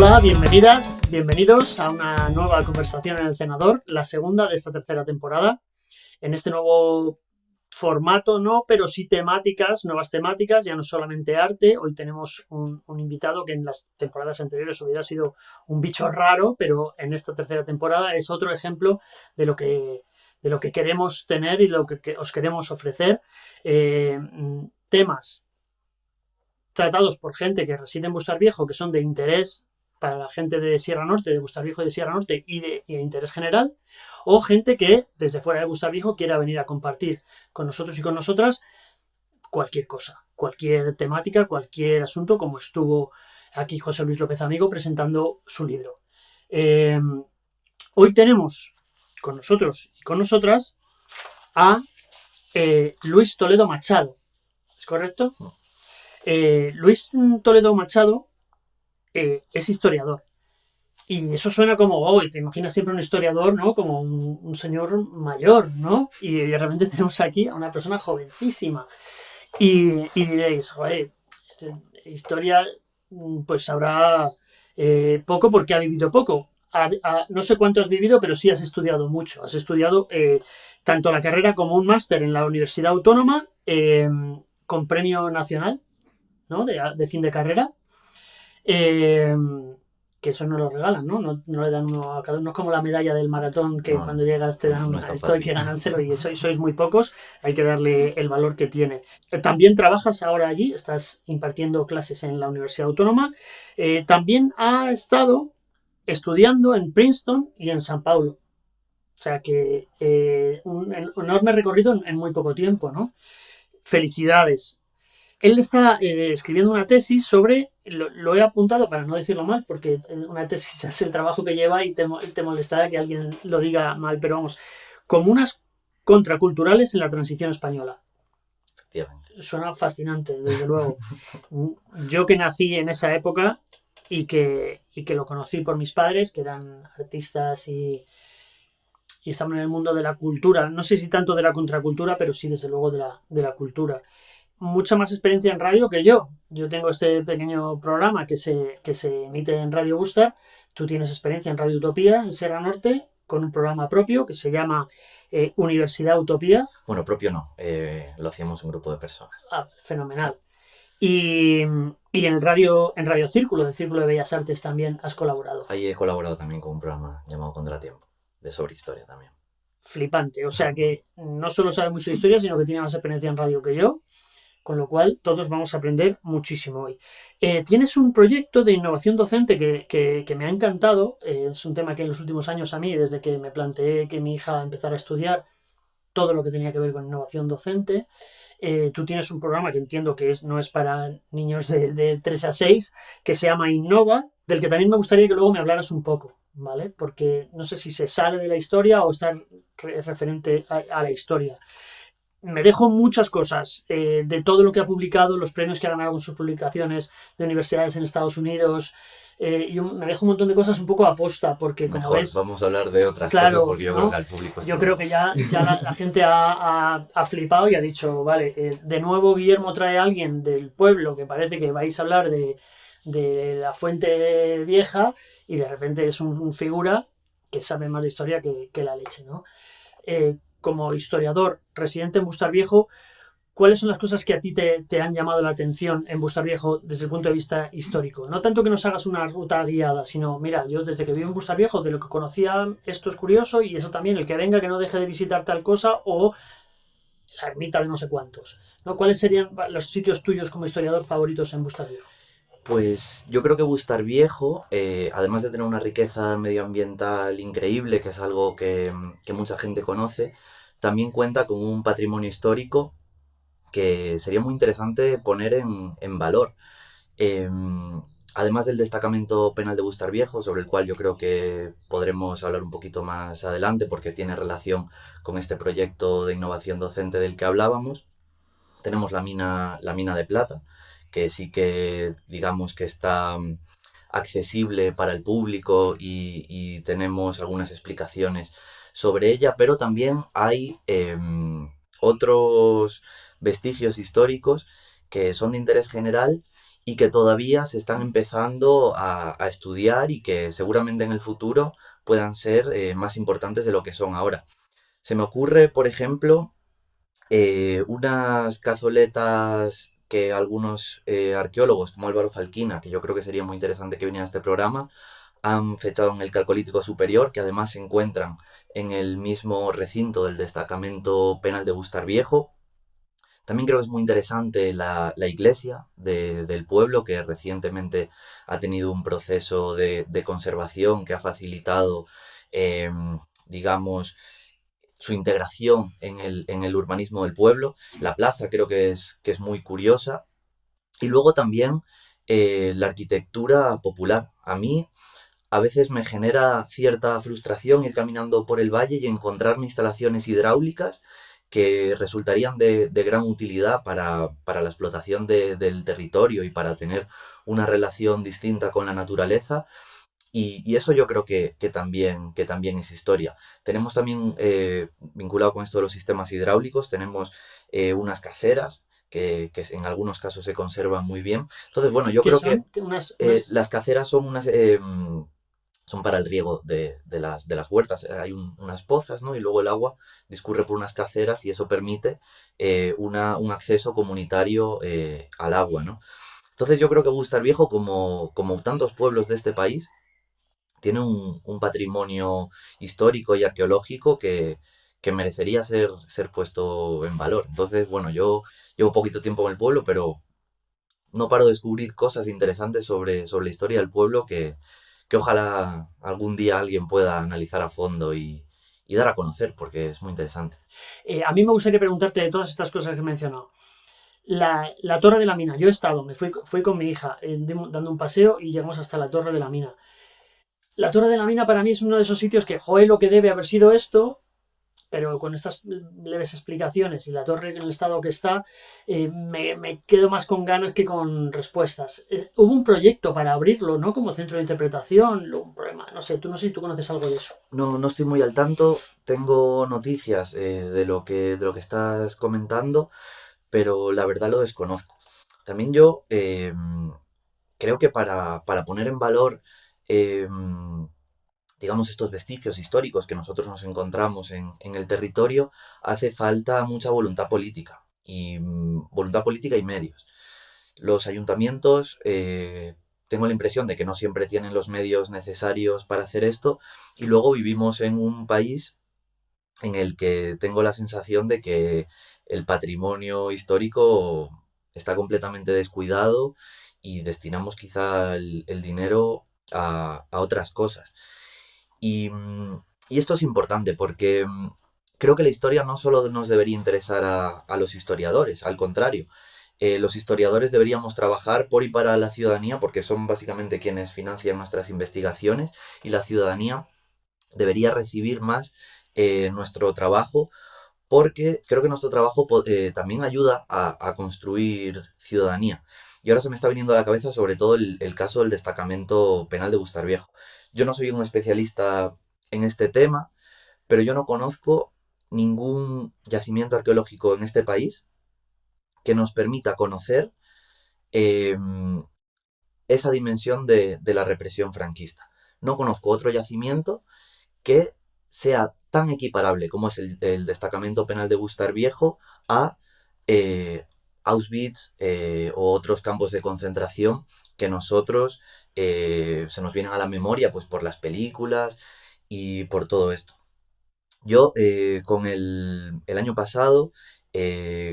Hola, bienvenidas, bienvenidos a una nueva conversación en el Cenador, la segunda de esta tercera temporada. En este nuevo formato, no, pero sí temáticas, nuevas temáticas, ya no solamente arte. Hoy tenemos un invitado que en las temporadas anteriores hubiera sido un bicho raro, pero en esta tercera temporada es otro ejemplo de lo que queremos tener y lo que os queremos ofrecer. Temas tratados por gente que reside en Bustarviejo, que son de interés para la gente de Sierra Norte, de Bustarviejo y de Sierra Norte y de interés general, o gente que desde fuera de Bustarviejo quiera venir a compartir con nosotros y con nosotras cualquier cosa, cualquier temática, cualquier asunto, como estuvo aquí José Luis López Amigo presentando su libro. Hoy tenemos con nosotros y con nosotras a Luis Toledo Machado. ¿Es correcto? Luis Toledo Machado es historiador. Y eso suena como, oh, y te imaginas siempre un historiador, ¿no? Como un señor mayor, ¿no? Y de repente tenemos aquí a una persona jovencísima. Y diréis, joder, historia, pues sabrá poco porque ha vivido poco. No sé cuánto has vivido, pero sí has estudiado mucho. Has estudiado tanto la carrera como un máster en la Universidad Autónoma, con premio nacional, ¿no? De fin de carrera. Que eso no lo regalan, ¿no? No le dan uno a cada uno. No es como la medalla del maratón que no, cuando llegas te dan esto, hay que ganárselo y sois muy pocos, hay que darle el valor que tiene. También trabajas ahora allí, estás impartiendo clases en la Universidad Autónoma. También ha estado estudiando en Princeton y en San Paulo. O sea que un enorme recorrido en muy poco tiempo, ¿no? Felicidades. Él está escribiendo una tesis sobre, lo he apuntado para no decirlo mal, porque una tesis es el trabajo que lleva y te molestará que alguien lo diga mal, pero vamos, comunas contraculturales en la transición española. Efectivamente. Suena fascinante, desde luego. Yo que nací en esa época y que lo conocí por mis padres, que eran artistas y estaban en el mundo de la cultura, no sé si tanto de la contracultura, pero sí desde luego de la cultura. Mucha más experiencia en radio que yo. Yo tengo este pequeño programa que se emite en Radio Bustar. Tú tienes experiencia en Radio Utopía, en Sierra Norte, con un programa propio que se llama Universidad Utopía. Bueno, propio no, lo hacíamos un grupo de personas. Ah, fenomenal. Sí. Y en Radio Círculo, del Círculo de Bellas Artes también has colaborado. Ahí he colaborado también con un programa llamado Contratiempo, de sobre historia también. Flipante, o sea que no solo sabe mucho de historia, sino que tiene más experiencia en radio que yo. Con lo cual, todos vamos a aprender muchísimo hoy. Tienes un proyecto de innovación docente que me ha encantado. Es un tema que en los últimos años a mí, desde que me planteé que mi hija empezara a estudiar todo lo que tenía que ver con innovación docente, tú tienes un programa que entiendo que no es para niños de 3 a 6, que se llama Innova, del que también me gustaría que luego me hablaras un poco, ¿vale? Porque no sé si se sale de la historia o está referente a la historia. Me dejo muchas cosas de todo lo que ha publicado, los premios que ha ganado con sus publicaciones de universidades en Estados Unidos. Me dejo un montón de cosas un poco aposta, porque como Mejor, ves... vamos a hablar de otras claro, cosas, porque yo ¿no? creo que al público... Yo creo que ya la gente ha flipado y ha dicho, vale, de nuevo Guillermo trae a alguien del pueblo que parece que vais a hablar de la fuente vieja y de repente es un figura que sabe más de historia que la leche, ¿no? Como historiador residente en Bustarviejo, ¿cuáles son las cosas que a ti te han llamado la atención en Bustarviejo desde el punto de vista histórico? No tanto que nos hagas una ruta guiada, sino, mira, yo desde que vivo en Bustarviejo, de lo que conocía, esto es curioso y eso también, el que venga que no deje de visitar tal cosa o la ermita de no sé cuántos, ¿no? ¿Cuáles serían los sitios tuyos como historiador favoritos en Bustarviejo? Pues yo creo que Bustarviejo, además de tener una riqueza medioambiental increíble, que es algo que mucha gente conoce, también cuenta con un patrimonio histórico que sería muy interesante poner en valor. Además del destacamento penal de Bustarviejo, sobre el cual yo creo que podremos hablar un poquito más adelante porque tiene relación con este proyecto de innovación docente del que hablábamos, tenemos la mina de plata, que sí que digamos que está accesible para el público y tenemos algunas explicaciones sobre ella, pero también hay otros vestigios históricos que son de interés general y que todavía se están empezando a estudiar y que seguramente en el futuro puedan ser más importantes de lo que son ahora. Se me ocurre, por ejemplo, unas cazoletas que algunos arqueólogos, como Álvaro Falquina, que yo creo que sería muy interesante que viniera a este programa, han fechado en el Calcolítico Superior, que además se encuentran en el mismo recinto del destacamento penal de Bustar Viejo. También creo que es muy interesante la iglesia del pueblo, que recientemente ha tenido un proceso de conservación que ha facilitado, eh, digamos, su integración en el urbanismo del pueblo. La plaza creo que es muy curiosa. Y luego también la arquitectura popular. A mí a veces me genera cierta frustración ir caminando por el valle y encontrarme instalaciones hidráulicas que resultarían de gran utilidad para la explotación del territorio y para tener una relación distinta con la naturaleza. Y eso yo creo que también es historia. Tenemos también, vinculado con esto de los sistemas hidráulicos, tenemos unas caceras que en algunos casos se conservan muy bien. Entonces, bueno, yo ¿Qué creo que son? Unas... las caceras son son para el riego de las huertas. Hay unas pozas, ¿no? Y luego el agua discurre por unas caceras y eso permite un acceso comunitario al agua, ¿no? Entonces yo creo que Bustar Viejo, como tantos pueblos de este país, tiene un patrimonio histórico y arqueológico que merecería ser puesto en valor. Entonces, bueno, yo llevo poquito tiempo en el pueblo, pero no paro de descubrir cosas interesantes sobre la historia del pueblo que ojalá algún día alguien pueda analizar a fondo y dar a conocer, porque es muy interesante. A mí me gustaría preguntarte de todas estas cosas que he mencionado. La Torre de la Mina, yo he estado, fui con mi hija dando un paseo y llegamos hasta la Torre de la Mina. La Torre de la Mina para mí es uno de esos sitios que, joder, lo que debe haber sido esto, pero con estas leves explicaciones y la torre en el estado que está, me quedo más con ganas que con respuestas. Hubo un proyecto para abrirlo, ¿no? Como centro de interpretación, un problema, no sé, no sé si tú conoces algo de eso. No, no estoy muy al tanto, tengo noticias de lo que estás comentando, pero la verdad lo desconozco. También yo creo que para poner en valor, eh, digamos, estos vestigios históricos que nosotros nos encontramos en el territorio, hace falta mucha voluntad política y voluntad política y medios. Los ayuntamientos, tengo la impresión de que no siempre tienen los medios necesarios para hacer esto y luego vivimos en un país en el que tengo la sensación de que el patrimonio histórico está completamente descuidado y destinamos quizá el dinero a otras cosas. Y, y esto es importante porque creo que la historia no solo nos debería interesar a los historiadores, al contrario, los historiadores deberíamos trabajar por y para la ciudadanía porque son básicamente quienes financian nuestras investigaciones y la ciudadanía debería recibir más nuestro trabajo porque creo que nuestro trabajo también ayuda a construir ciudadanía. Y ahora se me está viniendo a la cabeza sobre todo el caso del destacamento penal de Bustar Viejo. Yo no soy un especialista en este tema, pero yo no conozco ningún yacimiento arqueológico en este país que nos permita conocer eh, esa dimensión de la represión franquista. No conozco otro yacimiento que sea tan equiparable como es el destacamento penal de Bustar Viejo a eh, Auschwitz o otros campos de concentración que nosotros se nos vienen a la memoria pues por las películas y por todo esto. Yo con el año pasado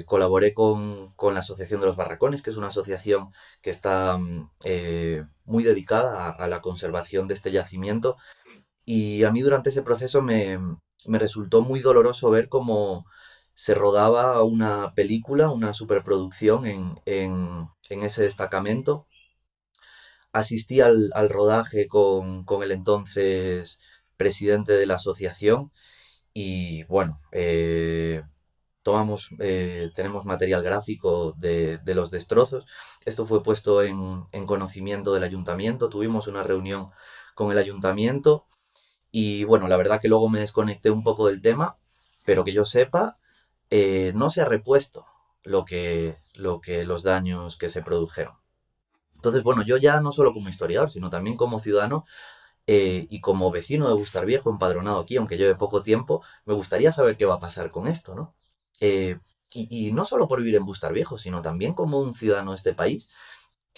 colaboré con la Asociación de los Barracones, que es una asociación que está muy dedicada a la conservación de este yacimiento y a mí durante ese proceso me resultó muy doloroso ver cómo se rodaba una película, una superproducción en ese destacamento. Asistí al rodaje con el entonces presidente de la asociación y bueno, tenemos material gráfico de los destrozos. Esto fue puesto en conocimiento del ayuntamiento. Tuvimos una reunión con el ayuntamiento y bueno, la verdad que luego me desconecté un poco del tema, pero que yo sepa, no se ha repuesto lo que los daños que se produjeron. Entonces, bueno, yo ya no solo como historiador, sino también como ciudadano y como vecino de Bustar Viejo, empadronado aquí, aunque lleve poco tiempo, me gustaría saber qué va a pasar con esto, ¿no? Eh, y no solo por vivir en Bustar Viejo, sino también como un ciudadano de este país,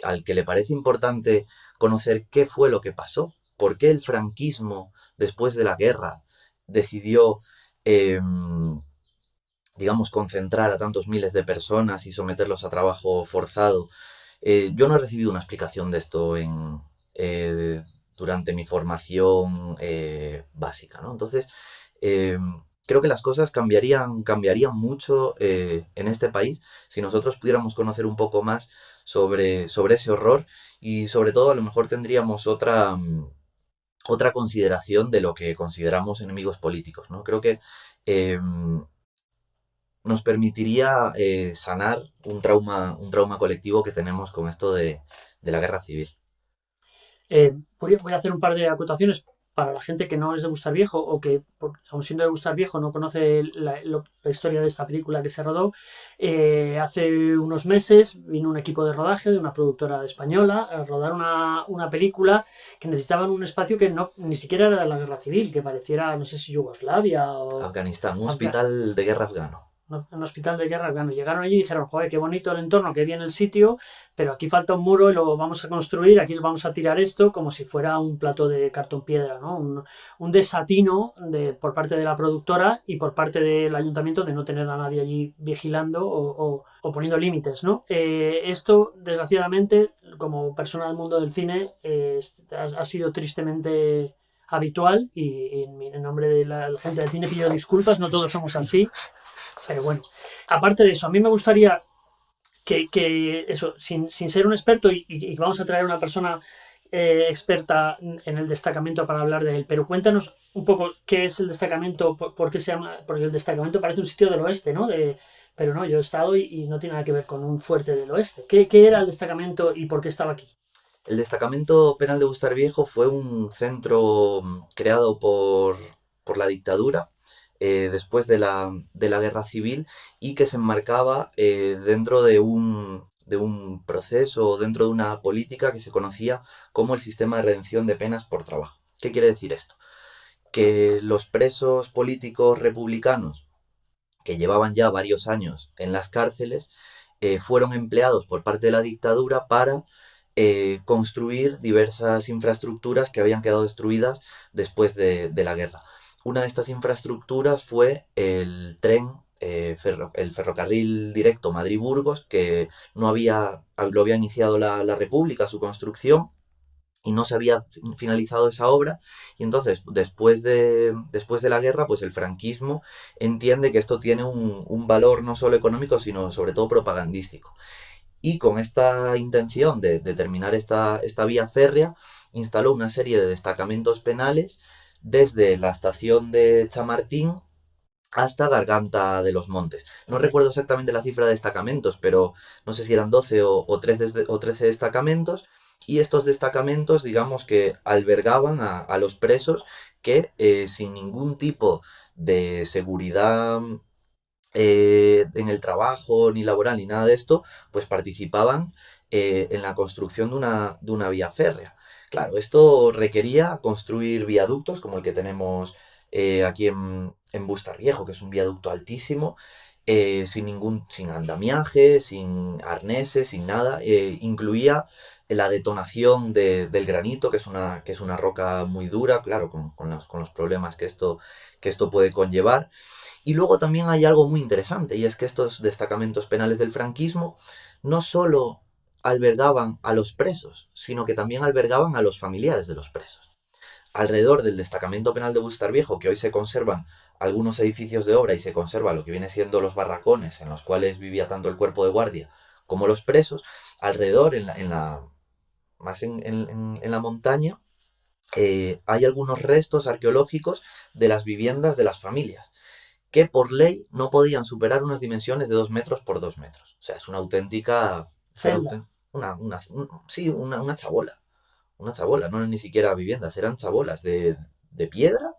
al que le parece importante conocer qué fue lo que pasó, por qué el franquismo, después de la guerra, decidió, eh, digamos, concentrar a tantos miles de personas y someterlos a trabajo forzado. Yo no he recibido una explicación de esto eh, durante mi formación básica, ¿no? Entonces, eh, creo que las cosas cambiarían mucho en este país si nosotros pudiéramos conocer un poco más sobre ese horror y sobre todo a lo mejor tendríamos otra consideración de lo que consideramos enemigos políticos, ¿no? Creo que eh, nos permitiría sanar un trauma colectivo que tenemos con esto de la guerra civil. Voy a hacer un par de acotaciones para la gente que no es de Gustar Viejo o que, aun siendo de Gustar Viejo, no conoce la historia de esta película que se rodó. Hace unos meses vino un equipo de rodaje de una productora española a rodar una película que necesitaban un espacio que no, ni siquiera era de la guerra civil, que pareciera, no sé si Yugoslavia o Afganistán, un Afganistán. hospital de guerra afgano. Un hospital de guerra afgano. Llegaron allí y dijeron, joder, qué bonito el entorno, qué bien el sitio, pero aquí falta un muro y lo vamos a construir, aquí vamos a tirar esto como si fuera un plato de cartón piedra, ¿no? Un desatino por parte de la productora y por parte del ayuntamiento de no tener a nadie allí vigilando o poniendo límites, ¿no? Esto, desgraciadamente, como persona del mundo del cine, ha sido tristemente habitual y en nombre de la gente del cine pido disculpas, no todos somos así. Pero bueno, aparte de eso, a mí me gustaría que eso, sin ser un experto, y vamos a traer a una persona experta en el destacamento para hablar de él, pero cuéntanos un poco qué es el destacamento, por qué se llama, porque el destacamento parece un sitio del oeste, ¿no? Pero no, yo he estado y no tiene nada que ver con un fuerte del oeste. ¿Qué era el destacamento y por qué estaba aquí? El destacamento penal de Bustar Viejo fue un centro creado por la dictadura después de la guerra civil y que se enmarcaba dentro de un proceso, dentro de una política que se conocía como el sistema de redención de penas por trabajo. ¿Qué quiere decir esto? Que los presos políticos republicanos que llevaban ya varios años en las cárceles fueron empleados por parte de la dictadura para construir diversas infraestructuras que habían quedado destruidas después de la guerra. Una de estas infraestructuras fue el tren, el ferrocarril directo Madrid-Burgos, que lo había iniciado la República, su construcción, y no se había finalizado esa obra y entonces después de la guerra pues el franquismo entiende que esto tiene un valor no solo económico sino sobre todo propagandístico y con esta intención de terminar esta vía férrea instaló una serie de destacamentos penales desde la estación de Chamartín hasta Garganta de los Montes. No Okay. recuerdo exactamente la cifra de destacamentos, pero no sé si eran 12 o 13 destacamentos. Y estos destacamentos, digamos que albergaban a los presos que sin ningún tipo de seguridad en el trabajo, ni laboral, ni nada de esto, pues participaban en la construcción de una vía férrea. Claro, esto requería construir viaductos como el que tenemos aquí en Bustar Viejo, que es un viaducto altísimo, sin andamiaje, sin arneses, sin nada. Incluía la detonación del granito, que es una roca muy dura, claro, con los problemas que esto puede conllevar. Y luego también hay algo muy interesante, y es que estos destacamentos penales del franquismo no solo albergaban a los presos, sino que también albergaban a los familiares de los presos. Alrededor del destacamento penal de Bustar Viejo, que hoy se conservan algunos edificios de obra y se conserva lo que viene siendo los barracones en los cuales vivía tanto el cuerpo de guardia como los presos, alrededor, más en la montaña, hay algunos restos arqueológicos de las viviendas de las familias que por ley no podían superar unas dimensiones de 2 metros por 2 metros. O sea, es una auténtica... Celda. Sí, una chabola. Una chabola, no eran ni siquiera viviendas, eran chabolas de piedra.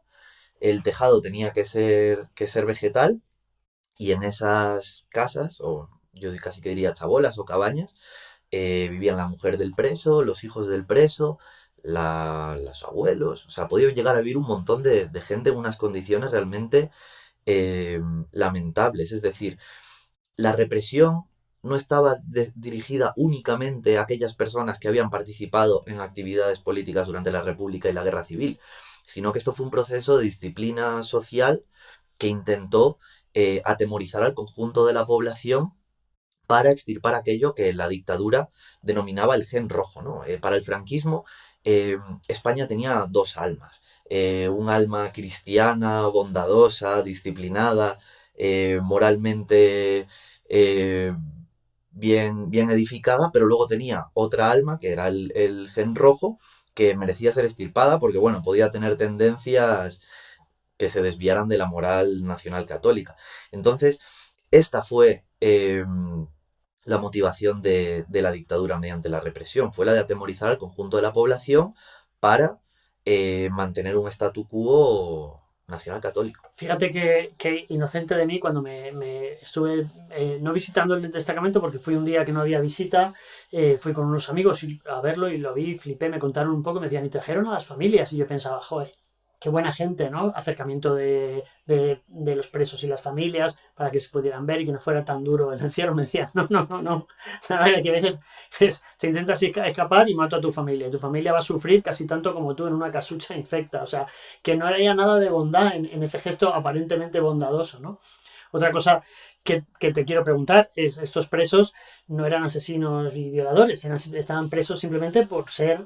El tejado tenía que ser vegetal y en esas casas, o yo casi que diría chabolas o cabañas, vivían la mujer del preso, los hijos del preso, los abuelos. O sea, podía llegar a vivir un montón de gente en unas condiciones realmente lamentables. Es decir, la represión no estaba dirigida únicamente a aquellas personas que habían participado en actividades políticas durante la República y la Guerra Civil, sino que esto fue un proceso de disciplina social que intentó atemorizar al conjunto de la población para extirpar aquello que la dictadura denominaba el gen rojo, ¿no? Para el franquismo, España tenía dos almas. Un alma cristiana, bondadosa, disciplinada, moralmente bien edificada, pero luego tenía otra alma, que era el gen rojo, que merecía ser extirpada porque, bueno, podía tener tendencias que se desviaran de la moral nacional católica. Entonces, esta fue la motivación de la dictadura mediante la represión, fue la de atemorizar al conjunto de la población para mantener un statu quo nacional católico. Fíjate que inocente de mí cuando me estuve no visitando el destacamento porque fui un día que no había visita, fui con unos amigos a verlo y lo vi, flipé, me contaron un poco, me decían, y trajeron a las familias y yo pensaba, joder, qué buena gente, ¿no? Acercamiento de los presos y las familias para que se pudieran ver y que no fuera tan duro el encierro. Me decían, no, nada, que a veces te intentas escapar y mato a tu familia. Y tu familia va a sufrir casi tanto como tú en una casucha infecta. O sea, que no había nada de bondad en ese gesto aparentemente bondadoso, ¿no? Otra cosa que te quiero preguntar es, estos presos no eran asesinos y violadores, estaban presos simplemente por ser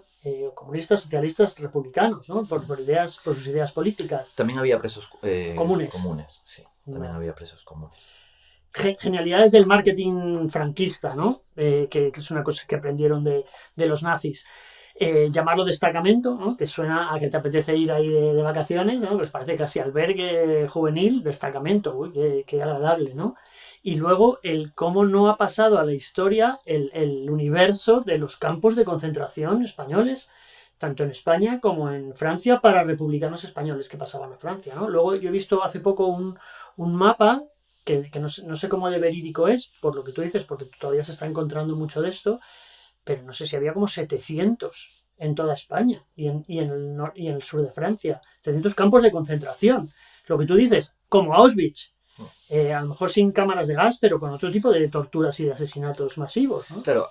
comunistas, socialistas, republicanos, ¿no? Por sus ideas políticas. También había presos comunes. Sí, también había presos comunes. Genialidades del marketing franquista, ¿no? Que es una cosa que aprendieron de los nazis. Llamarlo destacamento, ¿no? Que suena a que te apetece ir ahí de vacaciones, ¿no? Pues parece casi albergue juvenil, destacamento, uy, qué agradable, ¿no? Y luego el cómo no ha pasado a la historia el universo de los campos de concentración españoles, tanto en España como en Francia, para republicanos españoles que pasaban a Francia, ¿no? Luego yo he visto hace poco un mapa que no sé cómo de verídico es, por lo que tú dices, porque todavía se está encontrando mucho de esto, pero no sé si había como 700 en toda España y en el sur de Francia. 700 campos de concentración. Lo que tú dices, como Auschwitz. A lo mejor sin cámaras de gas, pero con otro tipo de torturas y de asesinatos masivos, ¿no? Claro,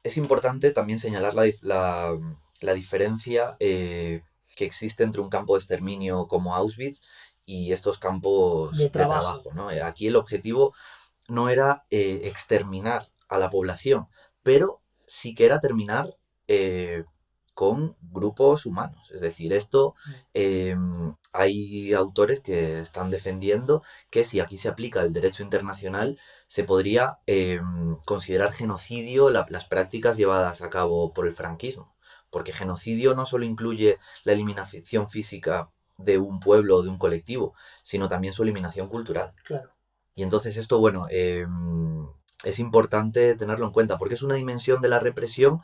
es importante también señalar la diferencia que existe entre un campo de exterminio como Auschwitz y estos campos de trabajo, ¿no? Aquí el objetivo no era exterminar a la población, pero sí que era terminar con grupos humanos. Es decir, esto hay autores que están defendiendo que si aquí se aplica el derecho internacional se podría considerar genocidio las prácticas llevadas a cabo por el franquismo. Porque genocidio no solo incluye la eliminación física de un pueblo o de un colectivo, sino también su eliminación cultural. Claro. Y entonces esto, bueno, es importante tenerlo en cuenta, porque es una dimensión de la represión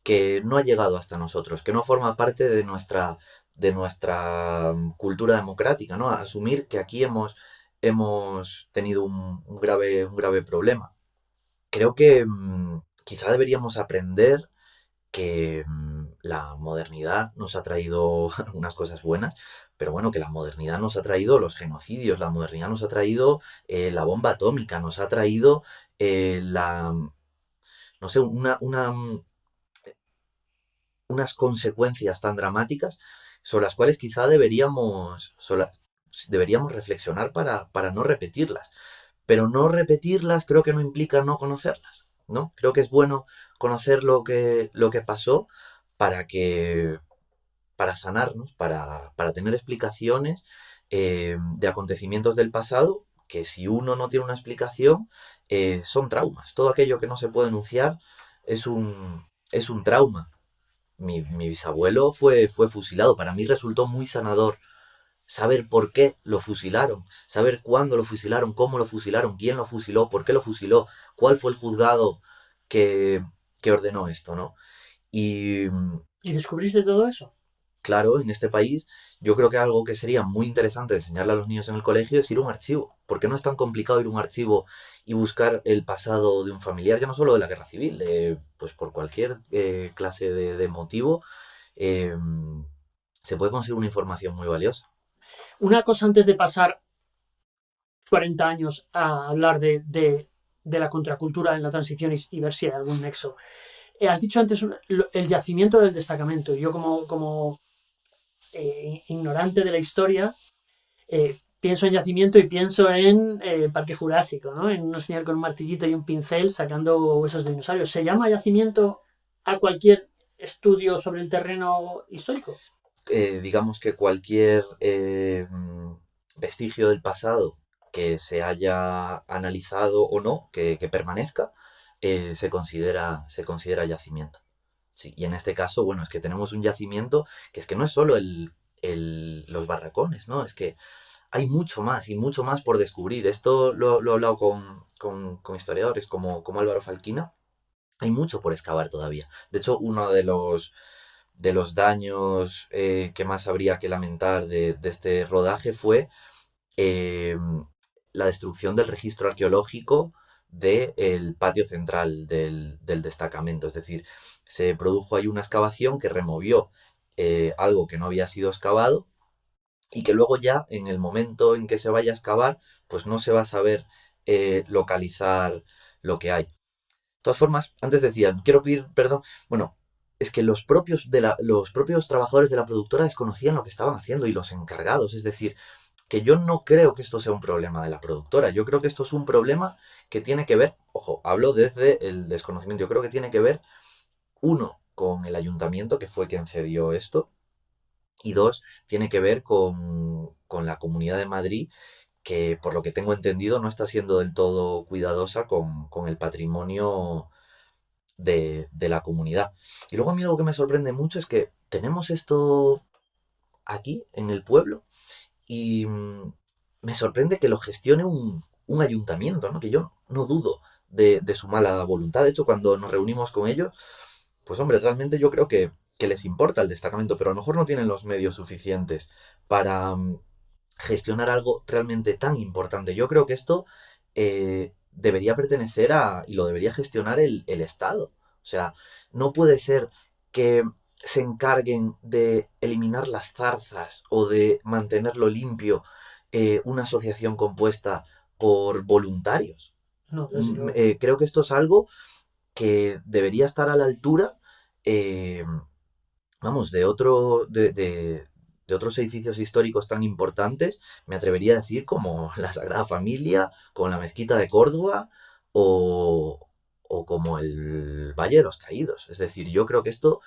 que no ha llegado hasta nosotros, que no forma parte de nuestra cultura democrática, ¿no? Asumir que aquí hemos tenido un grave problema. Creo que quizá deberíamos aprender que la modernidad nos ha traído unas cosas buenas, pero bueno, que la modernidad nos ha traído los genocidios, la modernidad nos ha traído la bomba atómica, nos ha traído no sé, unas consecuencias tan dramáticas sobre las cuales quizá deberíamos reflexionar para no repetirlas. Pero no repetirlas creo que no implica no conocerlas, ¿no? Creo que es bueno conocer lo que pasó para sanarnos, para tener explicaciones de acontecimientos del pasado que si uno no tiene una explicación son traumas. Todo aquello que no se puede enunciar es un trauma. Mi bisabuelo fue fusilado. Para mí resultó muy sanador saber por qué lo fusilaron, saber cuándo lo fusilaron, cómo lo fusilaron, quién lo fusiló, por qué lo fusiló, cuál fue el juzgado que ordenó esto, ¿no? ¿Y descubriste todo eso? claro en este país, yo creo que algo que sería muy interesante enseñarle a los niños en el colegio es ir a un archivo. Porque no es tan complicado ir a un archivo y buscar el pasado de un familiar, ya no solo de la guerra civil, pues por cualquier clase de motivo, eh, se puede conseguir una información muy valiosa. Una cosa antes de pasar 40 años a hablar de la contracultura en la transición y ver si hay algún nexo. Has dicho antes el yacimiento del destacamento. Yo como ignorante de la historia, pienso en yacimiento y pienso en Parque Jurásico, ¿no? En un señor con un martillito y un pincel sacando huesos de dinosaurios. ¿Se llama yacimiento a cualquier estudio sobre el terreno histórico? Digamos que cualquier vestigio del pasado que se haya analizado o no, que permanezca, se considera yacimiento. Sí, y en este caso, bueno, es que tenemos un yacimiento que es que no es solo los barracones, ¿no? Es que hay mucho más y mucho más por descubrir. Esto lo he hablado con historiadores como Álvaro Falquina. Hay mucho por excavar todavía. De hecho, uno de los daños que más habría que lamentar de este rodaje fue eh, la destrucción del registro arqueológico del patio central del destacamento. Es decir, se produjo ahí una excavación que removió algo que no había sido excavado y que luego ya en el momento en que se vaya a excavar, pues no se va a saber localizar lo que hay. De todas formas, antes decía, quiero pedir perdón. Bueno, es que los propios trabajadores de la productora desconocían lo que estaban haciendo y los encargados. Es decir, que yo no creo que esto sea un problema de la productora. Yo creo que esto es un problema que tiene que ver, ojo, hablo desde el desconocimiento, yo creo que tiene que ver, uno, con el ayuntamiento que fue quien cedió esto, y dos, tiene que ver con la Comunidad de Madrid, que por lo que tengo entendido no está siendo del todo cuidadosa con el patrimonio de la comunidad. Y luego a mí algo que me sorprende mucho es que tenemos esto aquí, en el pueblo, y me sorprende que lo gestione un ayuntamiento, ¿no? Que yo no dudo de su mala voluntad. De hecho, cuando nos reunimos con ellos, pues hombre, realmente yo creo que les importa el destacamento, pero a lo mejor no tienen los medios suficientes para gestionar algo realmente tan importante. Yo creo que esto debería pertenecer y lo debería gestionar el Estado. O sea, no puede ser que se encarguen de eliminar las zarzas o de mantenerlo limpio una asociación compuesta por voluntarios. No, desde luego. Creo que esto es algo que debería estar a la altura, eh, vamos, de otros edificios históricos tan importantes, me atrevería a decir como la Sagrada Familia, como la Mezquita de Córdoba o como el Valle de los Caídos. Es decir, yo creo que esto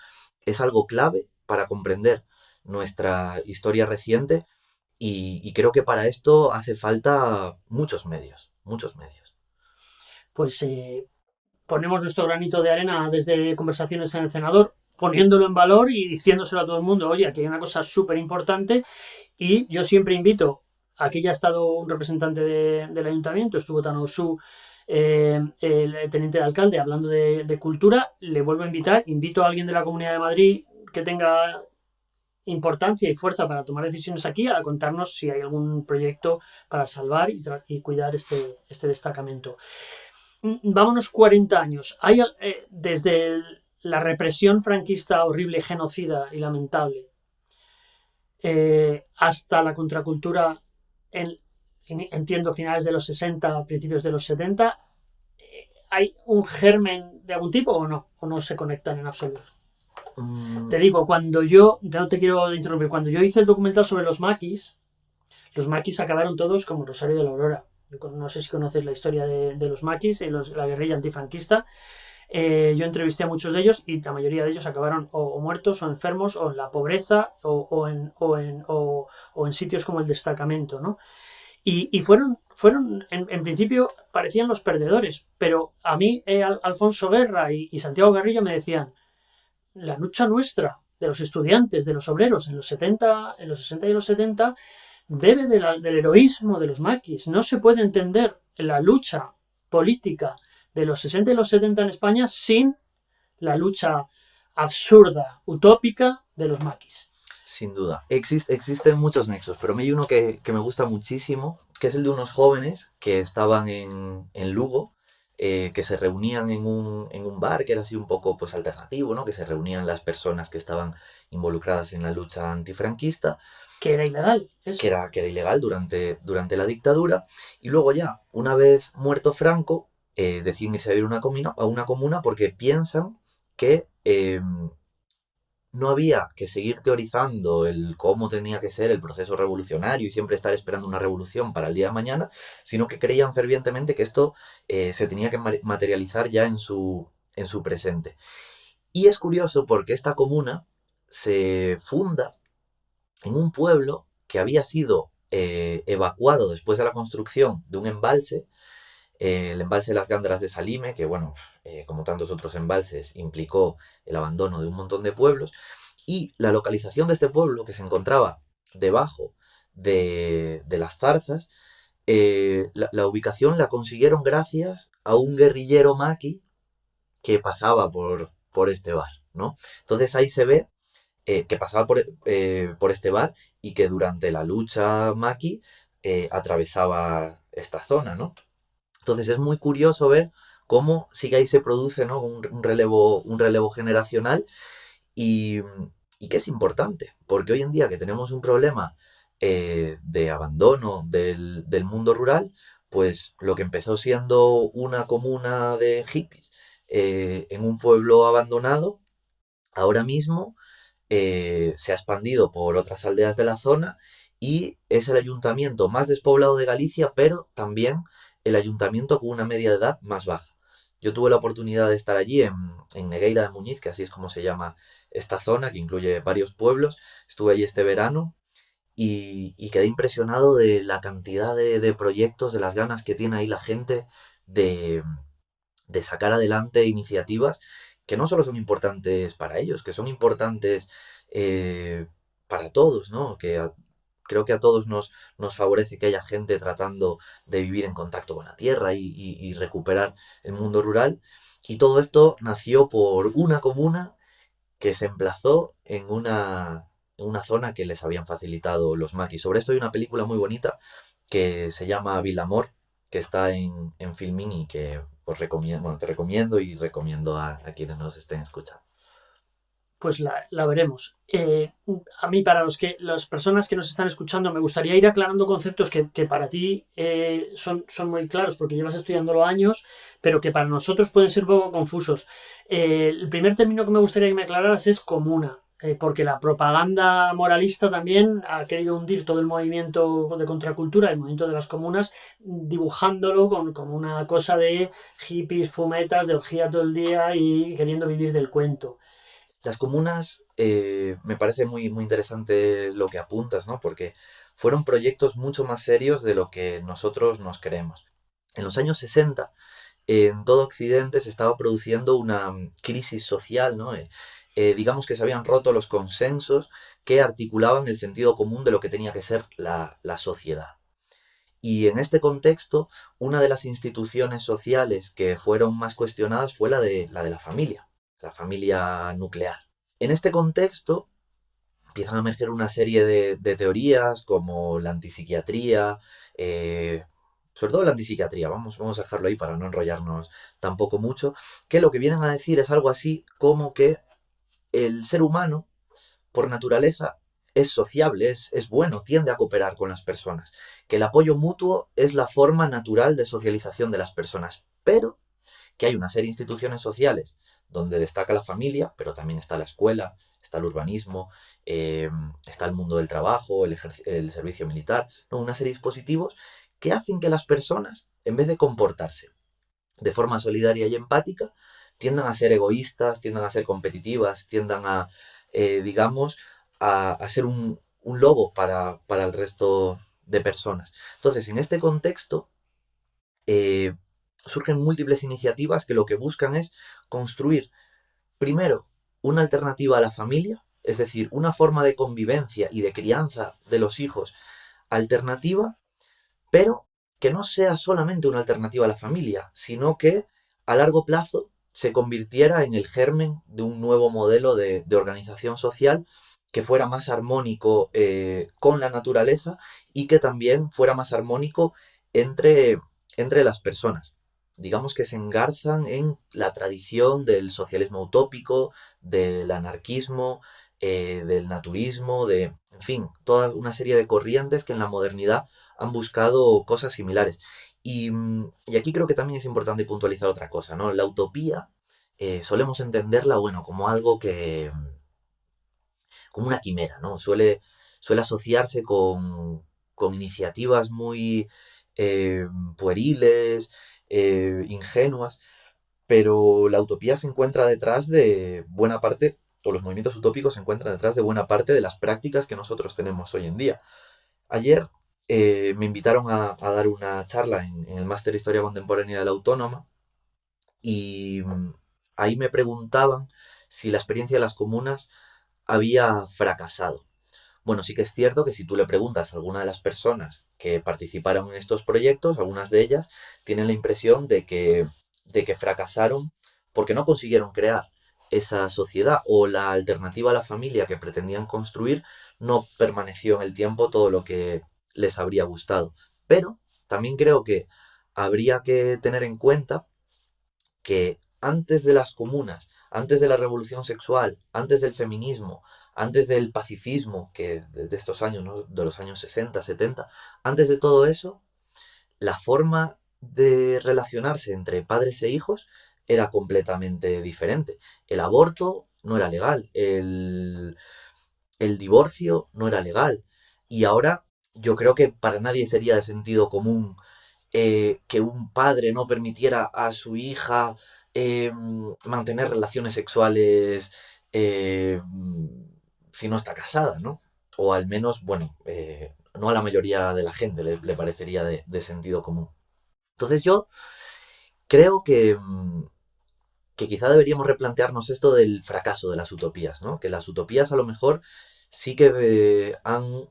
es algo clave para comprender nuestra historia reciente y creo que para esto hace falta muchos medios, muchos medios. Pues ponemos nuestro granito de arena desde conversaciones en el senador, poniéndolo en valor y diciéndoselo a todo el mundo, oye, aquí hay una cosa súper importante y yo siempre invito, aquí ya ha estado un representante del ayuntamiento, estuvo Tano Su, el teniente de alcalde, hablando de cultura, le vuelvo a invitar, invito a alguien de la Comunidad de Madrid que tenga importancia y fuerza para tomar decisiones aquí a contarnos si hay algún proyecto para salvar y cuidar este destacamento. Vámonos 40 años. Hay, desde la represión franquista horrible, genocida y lamentable, hasta la contracultura, entiendo, finales de los 60, principios de los 70, ¿hay un germen de algún tipo o no? ¿O no se conectan en absoluto? Te digo, cuando yo, no te quiero interrumpir, cuando yo hice el documental sobre los maquis acabaron todos como Rosario de la Aurora. No sé si conoces la historia de los maquis, la guerrilla antifranquista. Yo entrevisté a muchos de ellos y la mayoría de ellos acabaron o muertos o enfermos o en la pobreza o en sitios como el destacamento, ¿no? Y fueron en principio, parecían los perdedores, pero a mí Alfonso Guerra y Santiago Garrillo me decían, la lucha nuestra, de los estudiantes, de los obreros en los 70, en los 60 y los 70, bebe del heroísmo de los maquis. No se puede entender la lucha política de los 60 y los 70 en España sin la lucha absurda, utópica de los maquis. Sin duda. Existen muchos nexos, pero hay uno que me gusta muchísimo, que es el de unos jóvenes que estaban en Lugo, que se reunían en un bar, que era así un poco pues alternativo, ¿no? Que se reunían las personas que estaban involucradas en la lucha antifranquista, Que era ilegal, que eso. era ilegal durante la dictadura, y luego ya, una vez muerto Franco, deciden irse a vivir a una comuna porque piensan que no había que seguir teorizando el cómo tenía que ser el proceso revolucionario y siempre estar esperando una revolución para el día de mañana, sino que creían fervientemente que esto se tenía que materializar ya en su presente. Y es curioso porque esta comuna se funda en un pueblo que había sido evacuado después de la construcción de un embalse, el embalse de las Gándaras de Salime, que bueno, como tantos otros embalses, implicó el abandono de un montón de pueblos, y la localización de este pueblo, que se encontraba debajo de las zarzas, la ubicación la consiguieron gracias a un guerrillero maqui que pasaba por este bar, ¿no? Entonces ahí se ve que pasaba por este bar y que durante la lucha maqui atravesaba esta zona, ¿no? Entonces es muy curioso ver cómo sí que ahí se produce, ¿no? un relevo generacional y, y que es importante, porque hoy en día que tenemos un problema de abandono del mundo rural, pues lo que empezó siendo una comuna de hippies en un pueblo abandonado, ahora mismo se ha expandido por otras aldeas de la zona y es el ayuntamiento más despoblado de Galicia, pero también el ayuntamiento con una media de edad más baja. Yo tuve la oportunidad de estar allí en Negueira de Muñiz, que así es como se llama esta zona, que incluye varios pueblos. Estuve allí este verano y quedé impresionado de la cantidad de proyectos, de las ganas que tiene ahí la gente de, de sacar adelante iniciativas que no solo son importantes para ellos, que son importantes eh, para todos, ¿no? Creo que a todos nos favorece que haya gente tratando de vivir en contacto con la tierra y recuperar el mundo rural. Y todo esto nació por una comuna que se emplazó en una zona que les habían facilitado los maquis. Sobre esto hay una película muy bonita que se llama Vilamor, que está en Filmin y que os recomiendo, bueno, te recomiendo y recomiendo a quienes nos estén escuchando. Pues la veremos. A mí, para las personas que nos están escuchando, me gustaría ir aclarando conceptos que para ti son muy claros porque llevas estudiándolo años, pero que para nosotros pueden ser un poco confusos. El primer término que me gustaría que me aclararas es comuna, porque la propaganda moralista también ha querido hundir todo el movimiento de contracultura, el movimiento de las comunas, dibujándolo como una cosa de hippies, fumetas, de orgía todo el día y queriendo vivir del cuento. Las comunas, me parece muy, muy interesante lo que apuntas, ¿no? Porque fueron proyectos mucho más serios de lo que nosotros nos creemos. En los años 60, en todo Occidente se estaba produciendo una crisis social, ¿no? Digamos que se habían roto los consensos que articulaban el sentido común de lo que tenía que ser la sociedad. Y en este contexto, una de las instituciones sociales que fueron más cuestionadas fue la de la familia nuclear. En este contexto empiezan a emerger una serie de teorías como la antipsiquiatría, sobre todo la antipsiquiatría, vamos a dejarlo ahí para no enrollarnos tampoco mucho, que lo que vienen a decir es algo así como que el ser humano, por naturaleza, es sociable, es bueno, tiende a cooperar con las personas, que el apoyo mutuo es la forma natural de socialización de las personas, pero que hay una serie de instituciones sociales donde destaca la familia, pero también está la escuela, está el urbanismo, eh, está el mundo del trabajo, el servicio militar, ¿no? Una serie de dispositivos que hacen que las personas, en vez de comportarse de forma solidaria y empática, tiendan a ser egoístas, tiendan a ser competitivas, tiendan digamos, a ser un lobo para el resto de personas. Entonces, en este contexto, eh, surgen múltiples iniciativas que lo que buscan es construir, primero, una alternativa a la familia, es decir, una forma de convivencia y de crianza de los hijos alternativa, pero que no sea solamente una alternativa a la familia, sino que a largo plazo se convirtiera en el germen de un nuevo modelo de organización social que fuera más armónico con la naturaleza y que también fuera más armónico entre, entre las personas. Digamos que se engarzan en la tradición del socialismo utópico, del anarquismo, del naturismo, en fin, toda una serie de corrientes que en la modernidad han buscado cosas similares. Y aquí creo que también es importante puntualizar otra cosa, ¿no? La utopía solemos entenderla, bueno, como algo que, como una quimera, ¿no? Suele asociarse con iniciativas muy eh, pueriles, ingenuas, pero la utopía se encuentra detrás de buena parte, o los movimientos utópicos se encuentran detrás de buena parte de las prácticas que nosotros tenemos hoy en día. Ayer me invitaron a dar una charla en el Máster de Historia Contemporánea de la Autónoma y ahí me preguntaban si la experiencia de las comunas había fracasado. Bueno, sí que es cierto que si tú le preguntas a alguna de las personas que participaron en estos proyectos, algunas de ellas tienen la impresión de que fracasaron porque no consiguieron crear esa sociedad o la alternativa a la familia que pretendían construir no permaneció en el tiempo todo lo que les habría gustado. Pero también creo que habría que tener en cuenta que antes de las comunas, antes de la revolución sexual, antes del feminismo, antes del pacifismo, que de estos años, ¿no? De los años 60, 70, antes de todo eso, la forma de relacionarse entre padres e hijos era completamente diferente. El aborto no era legal, el divorcio no era legal. Y ahora yo creo que para nadie sería de sentido común que un padre no permitiera a su hija mantener relaciones sexuales eh, si no está casada, ¿no? O al menos, bueno, no a la mayoría de la gente le parecería de sentido común. Entonces yo creo que quizá deberíamos replantearnos esto del fracaso de las utopías, ¿no? Que las utopías a lo mejor sí que han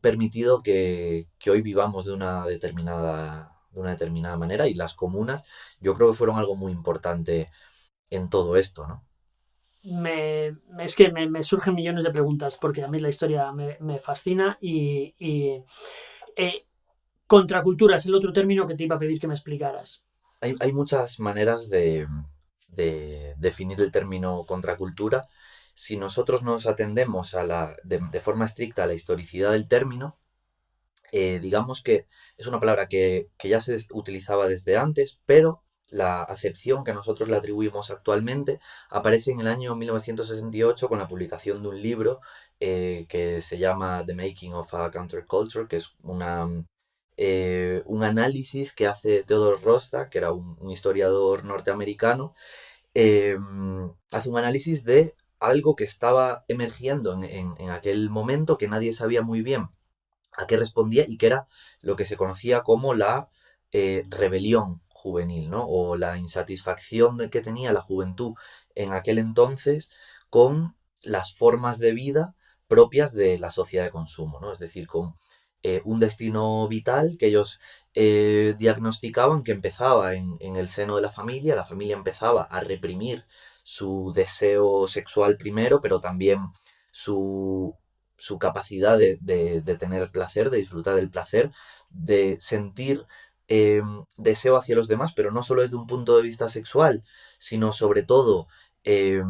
permitido que hoy vivamos de una determinada manera y las comunas yo creo que fueron algo muy importante en todo esto, ¿no? Es que me surgen millones de preguntas porque a mí la historia me fascina eh, contracultura es el otro término que te iba a pedir que me explicaras. Hay muchas maneras de definir el término contracultura. Si nosotros nos atendemos de forma estricta a la historicidad del término, digamos que es una palabra que ya se utilizaba desde antes, pero la acepción que nosotros le atribuimos actualmente aparece en el año 1968 con la publicación de un libro que se llama The Making of a Counterculture, que es un análisis que hace Theodore Rosta, que era un historiador norteamericano, eh, hace un análisis de algo que estaba emergiendo en aquel momento que nadie sabía muy bien a qué respondía y que era lo que se conocía como la rebelión juvenil, ¿no? O la insatisfacción que tenía la juventud en aquel entonces con las formas de vida propias de la sociedad de consumo, ¿no? Es decir, con un destino vital que ellos diagnosticaban que empezaba en el seno de la familia empezaba a reprimir su deseo sexual primero, pero también su, su capacidad de tener placer, de disfrutar del placer, de sentir eh, deseo hacia los demás, pero no solo desde un punto de vista sexual, sino sobre todo eh,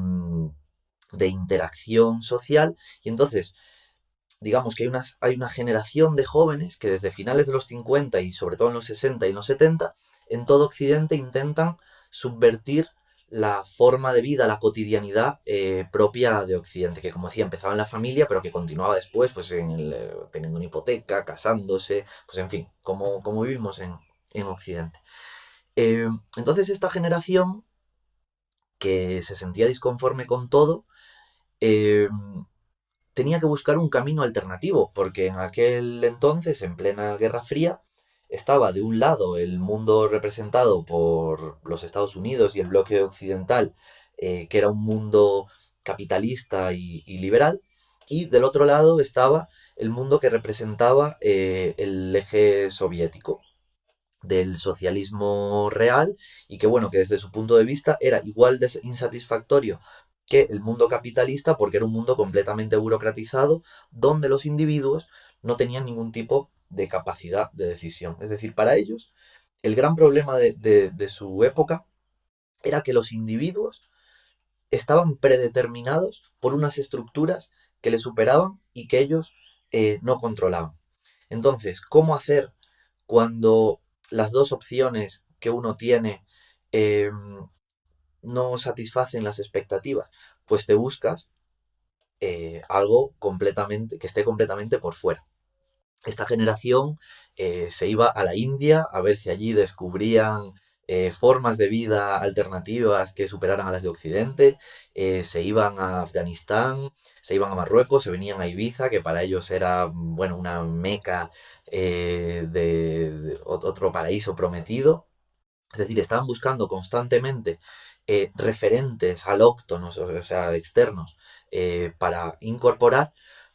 de interacción social. Y entonces, digamos que hay una generación de jóvenes que desde finales de los 50 y sobre todo en los 60 y en los 70, en todo Occidente intentan subvertir la forma de vida, la cotidianidad propia de Occidente, que como decía empezaba en la familia, pero que continuaba después, pues teniendo una hipoteca, casándose, pues en fin, como vivimos en Occidente. Entonces esta generación que se sentía disconforme con todo, eh, tenía que buscar un camino alternativo, porque en aquel entonces, en plena Guerra Fría, estaba de un lado el mundo representado por los Estados Unidos y el bloque occidental, que era un mundo capitalista y liberal, y del otro lado estaba el mundo que representaba el eje soviético del socialismo real y que bueno, que desde su punto de vista era igual de insatisfactorio que el mundo capitalista, porque era un mundo completamente burocratizado, donde los individuos no tenían ningún tipo de capacidad de decisión. Es decir, para ellos, el gran problema de su época era que los individuos estaban predeterminados por unas estructuras que les superaban y que ellos no controlaban. Entonces, ¿cómo hacer cuando las dos opciones que uno tiene eh, no satisfacen las expectativas? Pues te buscas algo completamente, que esté completamente por fuera. Esta generación se iba a la India a ver si allí descubrían formas de vida alternativas que superaran a las de Occidente, se iban a Afganistán, se iban a Marruecos, se venían a Ibiza, que para ellos era, bueno, una meca de otro paraíso prometido. Es decir, estaban buscando constantemente referentes alóctonos, o sea, externos, para incorporar,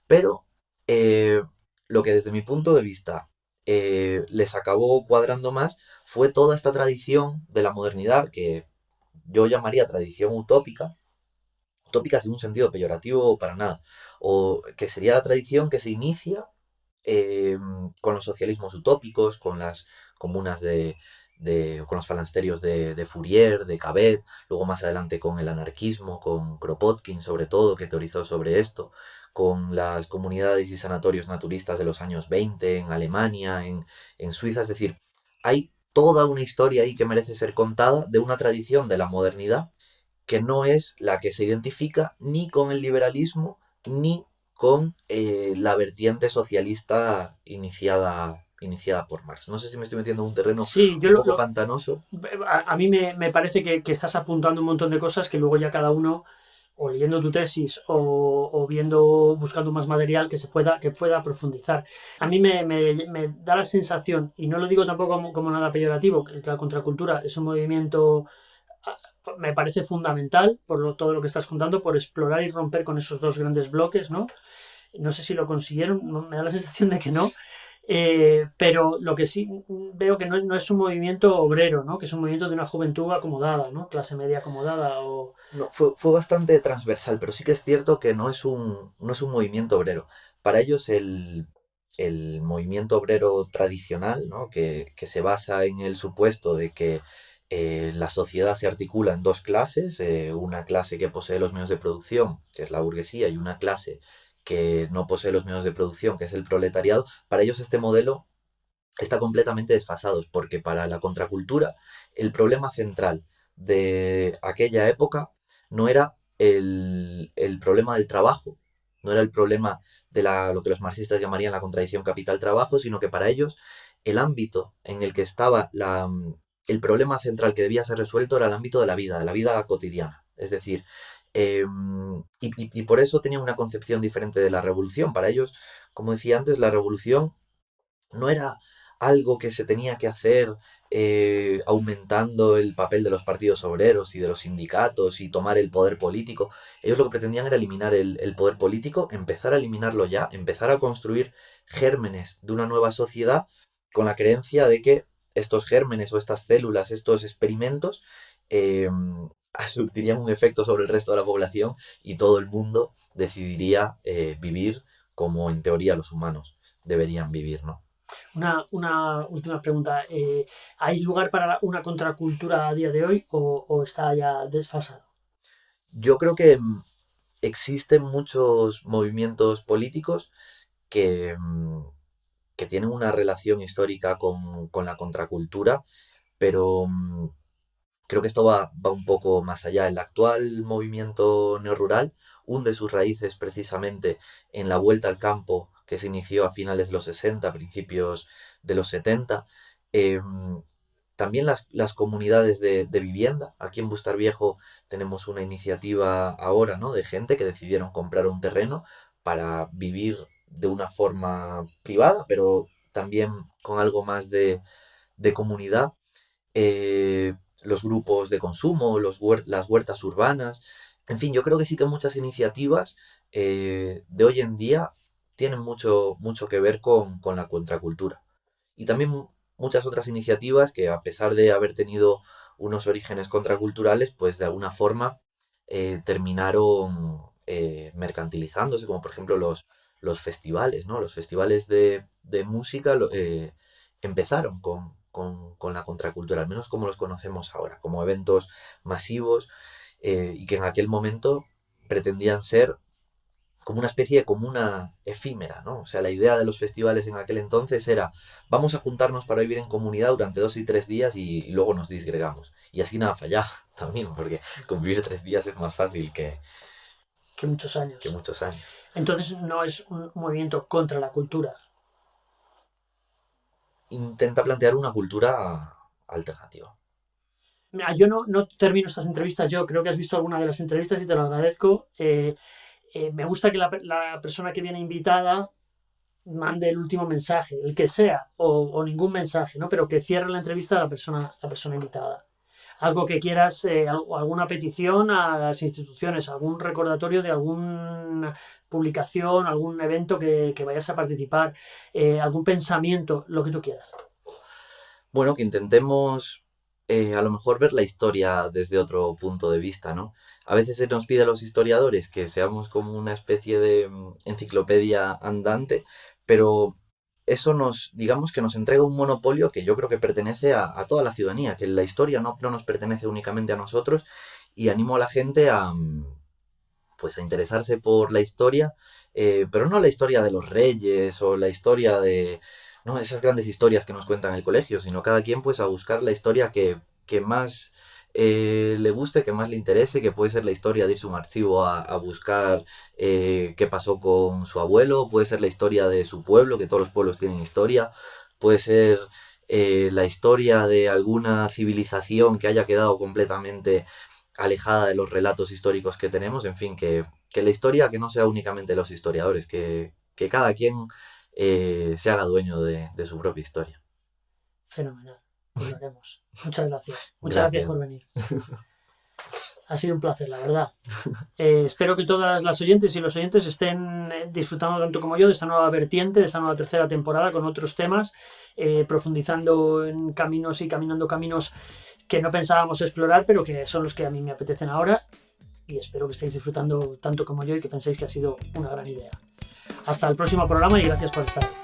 pero eh, lo que desde mi punto de vista les acabó cuadrando más fue toda esta tradición de la modernidad que yo llamaría tradición utópica, utópica sin un sentido peyorativo para nada, o que sería la tradición que se inicia eh, con los socialismos utópicos, con las comunas con los falansterios de Fourier, de Cabet, luego más adelante con el anarquismo, con Kropotkin sobre todo, que teorizó sobre esto, con las comunidades y sanatorios naturistas de los años 20 en Alemania, en Suiza, es decir, hay toda una historia ahí que merece ser contada de una tradición de la modernidad que no es la que se identifica ni con el liberalismo ni con la vertiente socialista iniciada por Marx. No sé si me estoy metiendo en un terreno Sí, un poco pantanoso. a mí me parece que estás apuntando un montón de cosas que luego ya cada uno, o leyendo tu tesis o viendo, buscando más material que pueda profundizar. A mí me da la sensación, y no lo digo tampoco como nada peyorativo, que la contracultura es un movimiento, ah, me parece fundamental todo lo que estás contando, por explorar y romper con esos dos grandes bloques, ¿no? No sé si lo consiguieron, me da la sensación de que no, pero lo que sí veo que no es un movimiento obrero, ¿no? Que es un movimiento de una juventud acomodada, ¿no? Clase media acomodada o... No, fue bastante transversal, pero sí que es cierto que no es un movimiento obrero. Para ellos el movimiento obrero tradicional, ¿no? Que se basa en el supuesto de que la sociedad se articula en dos clases, una clase que posee los medios de producción, que es la burguesía, y una clase que no posee los medios de producción, que es el proletariado. Para ellos este modelo está completamente desfasado, porque para la contracultura el problema central de aquella época no era el problema del trabajo, no era el problema de lo que los marxistas llamarían la contradicción capital-trabajo, sino que para ellos el ámbito en el que estaba el problema central que debía ser resuelto era el ámbito de la vida cotidiana. Es decir, y por eso tenía una concepción diferente de la revolución. Para ellos, como decía antes, la revolución no era algo que se tenía que hacer aumentando el papel de los partidos obreros y de los sindicatos y tomar el poder político. Ellos lo que pretendían era eliminar el poder político, empezar a eliminarlo ya, empezar a construir gérmenes de una nueva sociedad con la creencia de que estos gérmenes o estas células, estos experimentos, eh, surtirían un efecto sobre el resto de la población y todo el mundo decidiría vivir como en teoría los humanos deberían vivir, ¿no? Una última pregunta. ¿Hay lugar para una contracultura a día de hoy o está ya desfasado? Yo creo que existen muchos movimientos políticos que, que tienen una relación histórica con la contracultura, pero creo que esto va un poco más allá. El actual movimiento neorrural hunde sus raíces precisamente en la vuelta al campo que se inició a finales de los 60, principios de los 70. También las comunidades de vivienda. Aquí en Bustar Viejo tenemos una iniciativa ahora, ¿no? De gente que decidieron comprar un terreno para vivir de una forma privada, pero también con algo más de comunidad. Los grupos de consumo, las huertas urbanas. En fin, yo creo que sí que muchas iniciativas de hoy en día tienen mucho que ver con la contracultura. Y también muchas otras iniciativas que a pesar de haber tenido unos orígenes contraculturales, pues de alguna forma terminaron mercantilizándose, como por ejemplo los festivales, ¿no? Los festivales de música empezaron con la contracultura, al menos como los conocemos ahora, como eventos masivos y que en aquel momento pretendían ser como una especie de comuna efímera, ¿no? O sea, la idea de los festivales en aquel entonces era, vamos a juntarnos para vivir en comunidad durante 2 y 3 días y luego nos disgregamos. Y así nada fallaba también, porque convivir 3 días es más fácil que muchos años. Entonces no es un movimiento contra la cultura. Intenta plantear una cultura alternativa. Mira, yo no termino estas entrevistas, yo creo que has visto alguna de las entrevistas y te lo agradezco. Me gusta que la persona que viene invitada mande el último mensaje, el que sea, o ningún mensaje, ¿no? Pero que cierre la entrevista a la persona invitada. Algo que quieras, alguna petición a las instituciones, algún recordatorio de alguna publicación, algún evento que vayas a participar, algún pensamiento, lo que tú quieras. Bueno, que intentemos a lo mejor ver la historia desde otro punto de vista, ¿no? A veces se nos pide a los historiadores que seamos como una especie de enciclopedia andante, pero eso digamos que nos entrega un monopolio que yo creo que pertenece a toda la ciudadanía, que la historia no nos pertenece únicamente a nosotros, y animo a la gente a interesarse por la historia, pero no la historia de los reyes o la historia de esas grandes historias que nos cuentan en el colegio, sino cada quien pues a buscar la historia que más le guste, que más le interese, que puede ser la historia de irse a un archivo a buscar qué pasó con su abuelo, puede ser la historia de su pueblo, que todos los pueblos tienen historia, puede ser la historia de alguna civilización que haya quedado completamente alejada de los relatos históricos que tenemos, en fin, que la historia que no sea únicamente los historiadores, que cada quien se haga dueño de su propia historia. Fenomenal, pues lo haremos. Muchas gracias. Muchas gracias por venir. Ha sido un placer, la verdad. Espero que todas las oyentes y los oyentes estén disfrutando tanto como yo de esta nueva vertiente, de esta nueva tercera temporada con otros temas, profundizando en caminos y caminando caminos que no pensábamos explorar, pero que son los que a mí me apetecen ahora. Y espero que estéis disfrutando tanto como yo y que penséis que ha sido una gran idea. Hasta el próximo programa y gracias por estar.